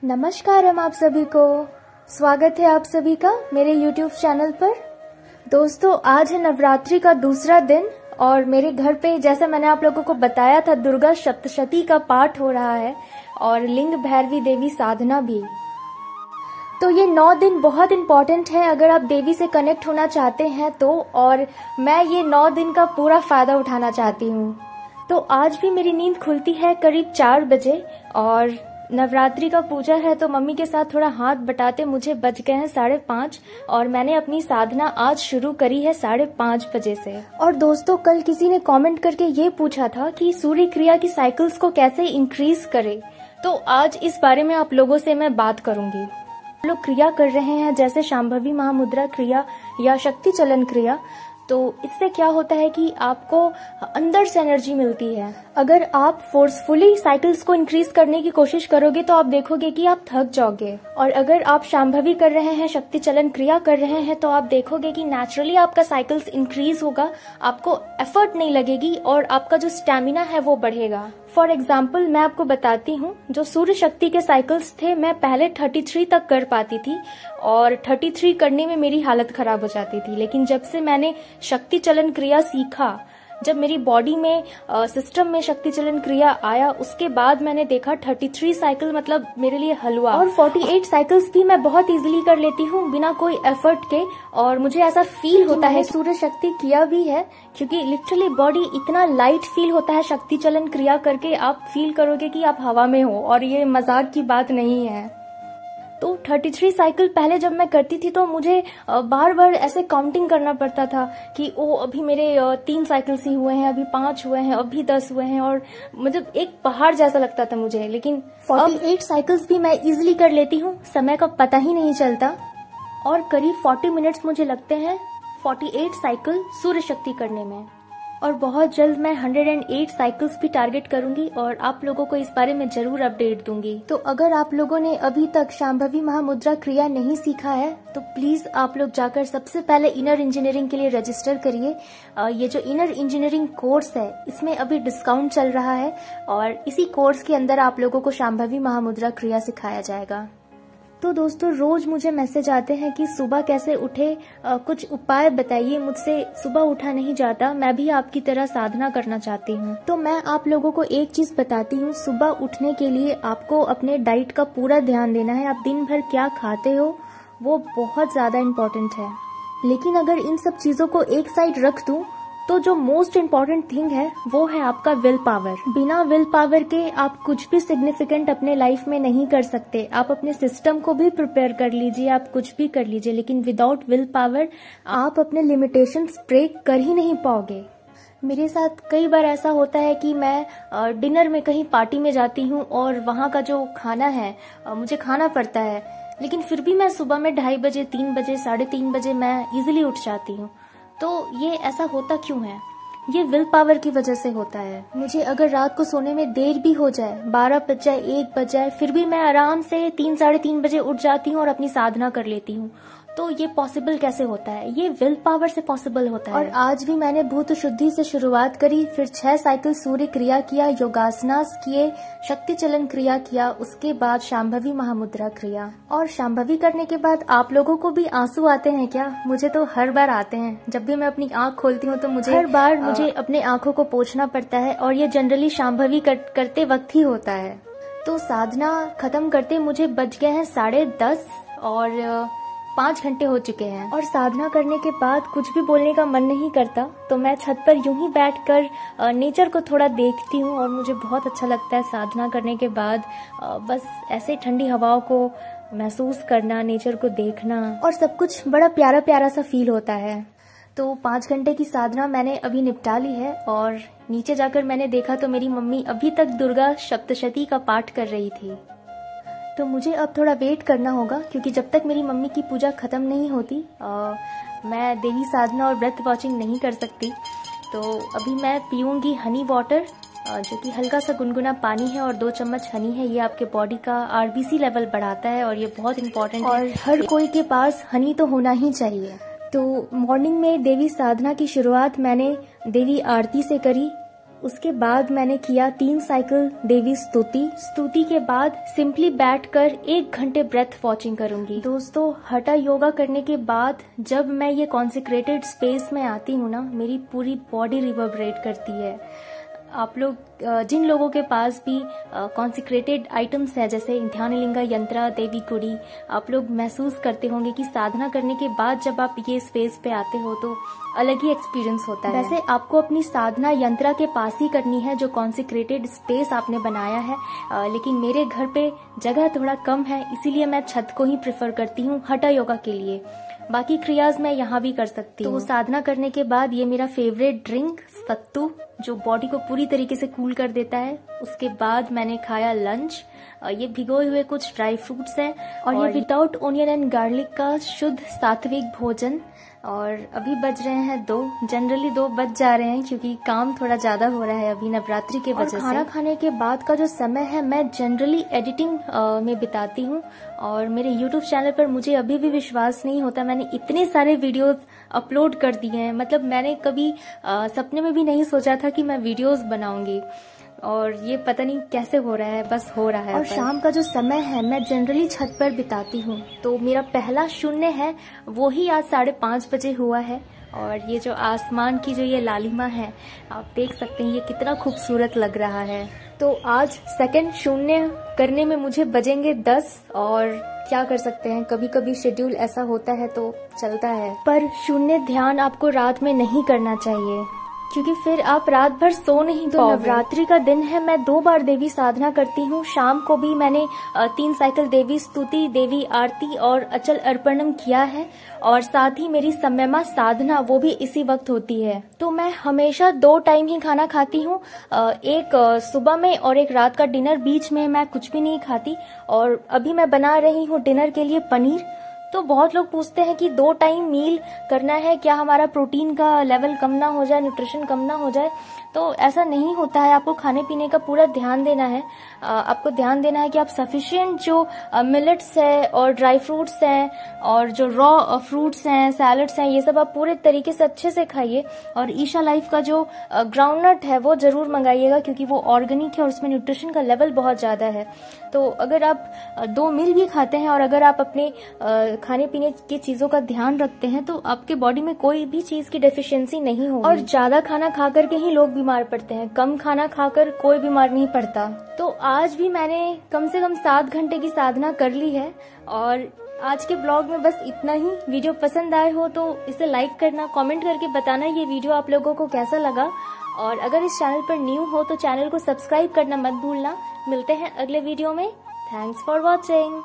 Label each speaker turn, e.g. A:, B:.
A: नमस्कार हम आप सभी को। स्वागत है आप सभी का मेरे YouTube चैनल पर। दोस्तों, आज है नवरात्रि का दूसरा दिन और मेरे घर पे, जैसे मैंने आप लोगों को बताया था, दुर्गा सप्तशती का पाठ हो रहा है और लिंग भैरवी देवी साधना भी। तो ये 9 दिन बहुत इम्पोर्टेंट है अगर आप देवी से कनेक्ट होना चाहते हैं तो, और मैं ये 9 दिन का पूरा फायदा उठाना चाहती हूँ। तो आज भी मेरी नींद खुलती है करीब 4 बजे और नवरात्रि का पूजा है, तो मम्मी के साथ थोड़ा हाथ बटाते मुझे बज गए हैं 5:30 और मैंने अपनी साधना आज शुरू करी है 5:30 बजे से। और दोस्तों, कल किसी ने कमेंट करके ये पूछा था कि सूर्य क्रिया की साइकिल्स को कैसे इंक्रीज करें, तो आज इस बारे में आप लोगों से मैं बात करूंगी। लोग क्रिया कर रहे हैं जैसे शांभवी महामुद्रा क्रिया या शक्ति चलन क्रिया, तो इससे क्या होता है कि आपको अंदर से एनर्जी मिलती है। अगर आप फोर्सफुली साइकिल्स को इंक्रीज करने की कोशिश करोगे तो आप देखोगे कि आप थक जाओगे, और अगर आप शांभवी कर रहे हैं, शक्ति चलन क्रिया कर रहे हैं, तो आप देखोगे कि नेचुरली आपका साइकिल्स इंक्रीज होगा, आपको एफर्ट नहीं लगेगी और आपका जो स्टेमिना है वो बढ़ेगा। फॉर एग्जाम्पल मैं आपको बताती हूँ, जो सूर्य शक्ति के साइकिल्स थे मैं पहले 33 तक कर पाती थी और 33 करने में मेरी हालत खराब हो जाती थी। लेकिन जब से मैंने शक्ति चलन क्रिया सीखा, जब मेरी बॉडी में सिस्टम में शक्ति चलन क्रिया आया, उसके बाद मैंने देखा 33 साइकिल मतलब मेरे लिए हलवा। और 48 साइकिल्स भी मैं बहुत इजीली कर लेती हूँ बिना कोई एफर्ट के, और मुझे ऐसा फील होता है सूर्य शक्ति किया भी है, क्योंकि लिटरली बॉडी इतना लाइट फील होता है शक्ति चलन क्रिया करके। आप फील करोगे कि आप हवा में हो, और ये मजाक की बात नहीं है। तो 33 साइकिल पहले जब मैं करती थी तो मुझे बार बार ऐसे काउंटिंग करना पड़ता था कि ओ अभी मेरे 3 साइकिल्स ही हुए हैं, अभी 5 हुए हैं, अभी 10 हुए हैं, और मतलब एक पहाड़ जैसा लगता था मुझे। लेकिन 48 साइकिल्स भी मैं इजीली कर लेती हूँ, समय का पता ही नहीं चलता, और करीब 40 मिनट्स मुझे लगते हैं 48 साइकिल सूर्य शक्ति करने में। और बहुत जल्द मैं 108 साइकिल्स भी टारगेट करूंगी और आप लोगों को इस बारे में जरूर अपडेट दूंगी। तो अगर आप लोगों ने अभी तक शांभवी महामुद्रा क्रिया नहीं सीखा है तो प्लीज आप लोग जाकर सबसे पहले इनर इंजीनियरिंग के लिए रजिस्टर करिए। ये जो इनर इंजीनियरिंग कोर्स है इसमें अभी डिस्काउंट चल रहा है और इसी कोर्स के अंदर आप लोगों को शांभवी महामुद्रा क्रिया सिखाया जाएगा। तो दोस्तों, रोज मुझे मैसेज आते हैं कि सुबह कैसे उठे, कुछ उपाय बताइए। मुझसे सुबह उठा नहीं जाता, मैं भी आपकी तरह साधना करना चाहती हूँ। तो मैं आप लोगों को एक चीज बताती हूँ, सुबह उठने के लिए आपको अपने डाइट का पूरा ध्यान देना है। आप दिन भर क्या खाते हो वो बहुत ज्यादा इम्पोर्टेंट है। लेकिन अगर इन सब चीजों को एक साइड रख दूं तो जो मोस्ट इम्पॉर्टेंट थिंग है वो है आपका विल पावर। बिना विल पावर के आप कुछ भी सिग्निफिकेंट अपने लाइफ में नहीं कर सकते। आप अपने सिस्टम को भी प्रिपेयर कर लीजिए, आप कुछ भी कर लीजिए, लेकिन विदाउट विल पावर आप अपने लिमिटेशंस ब्रेक कर ही नहीं पाओगे। मेरे साथ कई बार ऐसा होता है कि मैं डिनर में कहीं पार्टी में जाती हूँ और वहाँ का जो खाना है मुझे खाना पड़ता है, लेकिन फिर भी मैं सुबह में 2:30 बजे, 3 बजे, 3:30 बजे मैं इजिली उठ जाती हूँ। तो ये ऐसा होता क्यों है? ये विल पावर की वजह से होता है। मुझे अगर रात को सोने में देर भी हो जाए, 12 बज जाए, 1 बज जाए, फिर भी मैं आराम से 3, 3:30 बजे उठ जाती हूँ और अपनी साधना कर लेती हूँ। तो ये पॉसिबल कैसे होता है? ये विल पावर से पॉसिबल होता है। और आज भी मैंने भूत शुद्धि से शुरुआत करी, फिर 6 साइकिल सूर्य क्रिया किया, योगासनास किए, शक्ति चलन क्रिया किया, उसके बाद शांभवी महामुद्रा क्रिया। और शांभवी करने के बाद आप लोगों को भी आंसू आते हैं क्या? मुझे तो हर बार आते हैं। जब भी मैं अपनी आंख खोलती हूँ तो मुझे हर बार मुझे अपने आंखों को पोंछना पड़ता है, और ये जनरली शांभवी करते वक्त ही होता है। तो साधना खत्म करते मुझे बज गए हैं 10:30 और 5 घंटे हो चुके हैं। और साधना करने के बाद कुछ भी बोलने का मन नहीं करता, तो मैं छत पर यूं ही बैठकर नेचर को थोड़ा देखती हूँ और मुझे बहुत अच्छा लगता है साधना करने के बाद बस ऐसे ठंडी हवाओं को महसूस करना, नेचर को देखना, और सब कुछ बड़ा प्यारा प्यारा सा फील होता है। तो 5 घंटे की साधना मैंने अभी निपटा ली है और नीचे जाकर मैंने देखा तो मेरी मम्मी अभी तक दुर्गा सप्तशती का पाठ कर रही थी। तो मुझे अब थोड़ा वेट करना होगा, क्योंकि जब तक मेरी मम्मी की पूजा खत्म नहीं होती मैं देवी साधना और व्रत वॉचिंग नहीं कर सकती। तो अभी मैं पीऊँगी हनी वाटर, जो कि हल्का सा गुनगुना पानी है, और 2 चम्मच हनी है। ये आपके बॉडी का आरबीसी लेवल बढ़ाता है और ये बहुत इंपॉर्टेंट है, और हर कोई के पास हनी तो होना ही चाहिए। तो मॉर्निंग में देवी साधना की शुरुआत मैंने देवी आरती से करी, उसके बाद मैंने किया 3 साइकिल देवी स्तुति के बाद सिंपली बैठकर 1 घंटे ब्रेथ वॉचिंग करूंगी। दोस्तों, हठा योगा करने के बाद जब मैं ये कॉन्सेक्रेटेड स्पेस में आती हूँ ना, मेरी पूरी बॉडी रिवर्बरेट करती है। आप लोग जिन लोगों के पास भी कॉन्सेक्रेटेड आइटम्स है जैसे ध्यानलिंगा यंत्र, देवी कुड़ी, आप लोग महसूस करते होंगे कि साधना करने के बाद जब आप ये स्पेस पे आते हो तो अलग ही एक्सपीरियंस होता है। वैसे आपको अपनी साधना यंत्रा के पास ही करनी है जो कॉन्सेक्रेटेड स्पेस आपने बनाया है, लेकिन मेरे घर पे जगह थोड़ा कम है, इसीलिए मैं छत को ही प्रेफर करती हूँ हठा योगा के लिए। बाकी क्रियाज मैं यहाँ भी कर सकती हूँ। तो साधना करने के बाद ये मेरा फेवरेट ड्रिंक सत्तू, जो बॉडी को पूरी तरीके से कूल कर देता है। उसके बाद मैंने खाया लंच। ये भिगोए हुए कुछ ड्राई फ्रूट्स हैं और ये विदाउट ओनियन एंड गार्लिक का शुद्ध सात्विक भोजन। और अभी बज रहे हैं 2, जनरली 2 बज जा रहे हैं क्योंकि काम थोड़ा ज्यादा हो रहा है अभी नवरात्रि के वजह से। खाना खाने के बाद का जो समय है मैं जनरली एडिटिंग में बिताती हूँ। और मेरे YouTube चैनल पर मुझे अभी भी विश्वास नहीं होता, मैंने इतने सारे वीडियोस अपलोड कर दिए हैं। मतलब मैंने कभी सपने में भी नहीं सोचा था कि मैं वीडियोस बनाऊंगी, और ये पता नहीं कैसे हो रहा है, बस हो रहा है। और शाम का जो समय है मैं जनरली छत पर बिताती हूँ, तो मेरा पहला शून्य है वो ही आज 5:30 बजे हुआ है। और ये जो आसमान की जो ये लालिमा है आप देख सकते हैं, ये कितना खूबसूरत लग रहा है। तो आज सेकंड शून्य करने में मुझे बजेंगे 10, और क्या कर सकते हैं, कभी कभी शेड्यूल ऐसा होता है तो चलता है। पर शून्य ध्यान आपको रात में नहीं करना चाहिए क्योंकि फिर आप रात भर सो नहीं पाओगे। नवरात्रि का दिन है, मैं 2 बार देवी साधना करती हूँ। शाम को भी मैंने 3 साइकिल देवी स्तुति, देवी आरती और अचल अर्पणम किया है, और साथ ही मेरी संयमा साधना वो भी इसी वक्त होती है। तो मैं हमेशा 2 टाइम ही खाना खाती हूँ, एक सुबह में और एक रात का डिनर। बीच में मैं कुछ भी नहीं खाती। और अभी मैं बना रही हूँ डिनर के लिए पनीर। तो बहुत लोग पूछते हैं कि 2 टाइम मील करना है, क्या हमारा प्रोटीन का लेवल कम ना हो जाए, न्यूट्रिशन कम ना हो जाए? तो ऐसा नहीं होता है। आपको खाने पीने का पूरा ध्यान देना है। आपको ध्यान देना है कि आप सफिशिएंट जो मिलेट्स है और ड्राई फ्रूट्स हैं और जो रॉ फ्रूट्स हैं, सैलड्स हैं, ये सब आप पूरे तरीके से अच्छे से खाइए। और ईशा लाइफ का जो ग्राउंडनट है वो जरूर मंगाइएगा क्योंकि वो ऑर्गेनिक है और उसमें न्यूट्रिशन का लेवल बहुत ज्यादा है। तो अगर आप 2 मील भी खाते हैं और अगर आप अपने खाने पीने की चीजों का ध्यान रखते हैं तो आपके बॉडी में कोई भी चीज की डेफिशिएंसी नहीं होगी। और ज्यादा खाना खा करके ही लोग बीमार पड़ते हैं, कम खाना खाकर कोई बीमार नहीं पड़ता। तो आज भी मैंने कम से कम 7 घंटे की साधना कर ली है। और आज के ब्लॉग में बस इतना ही। वीडियो पसंद आए हो तो इसे लाइक करना, कमेंट करके बताना ये वीडियो आप लोगों को कैसा लगा। और अगर इस चैनल पर न्यू हो तो चैनल को सब्सक्राइब करना मत भूलना। मिलते हैं अगले वीडियो में। Thanks for watching.